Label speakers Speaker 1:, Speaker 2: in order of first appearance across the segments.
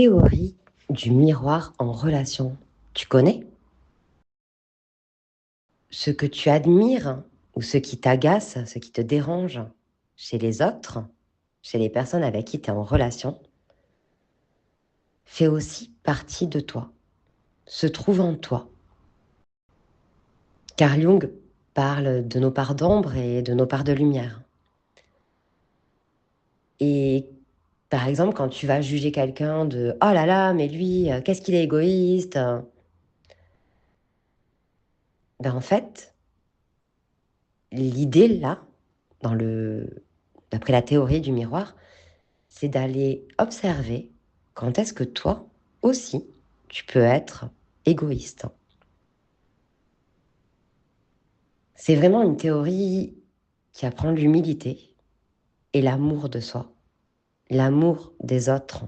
Speaker 1: théorie du miroir en relation. Tu connais? Ce que tu admires ou ce qui t'agace, ce qui te dérange chez les autres, chez les personnes avec qui tu es en relation, fait aussi partie de toi, se trouve en toi. Carl Jung parle de nos parts d'ombre et de nos parts de lumière. Et par exemple, quand tu vas juger quelqu'un de «Oh là là, mais lui, qu'est-ce qu'il est égoïste!» En fait, l'idée là, d'après la théorie du miroir, c'est d'aller observer quand est-ce que toi aussi, tu peux être égoïste. C'est vraiment une théorie qui apprend l'humilité et l'amour de soi, l'amour des autres.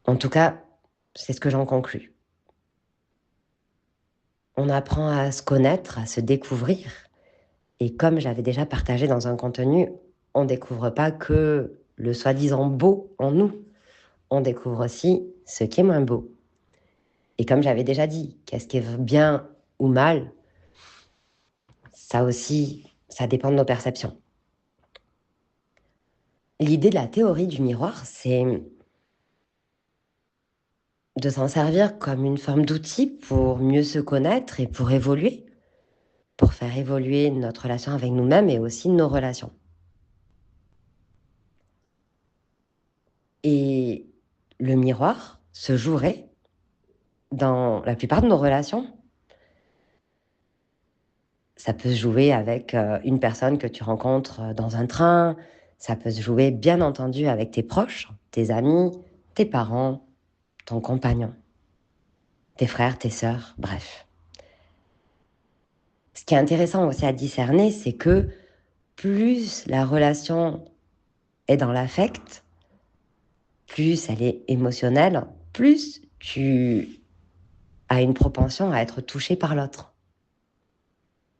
Speaker 1: En tout cas, c'est ce que j'en conclus. On apprend à se connaître, à se découvrir. Et comme j'avais déjà partagé dans un contenu, on ne découvre pas que le soi-disant beau en nous. On découvre aussi ce qui est moins beau. Et comme j'avais déjà dit, qu'est-ce qui est bien ou mal, ça aussi, ça dépend de nos perceptions. L'idée de la théorie du miroir, c'est de s'en servir comme une forme d'outil pour mieux se connaître et pour évoluer, pour faire évoluer notre relation avec nous-mêmes et aussi nos relations. Et le miroir se jouerait dans la plupart de nos relations. Ça peut se jouer avec une personne que tu rencontres dans un train, ça peut se jouer bien entendu avec tes proches, tes amis, tes parents, ton compagnon, tes frères, tes sœurs, bref. Ce qui est intéressant aussi à discerner, c'est que plus la relation est dans l'affect, plus elle est émotionnelle, plus tu as une propension à être touché par l'autre.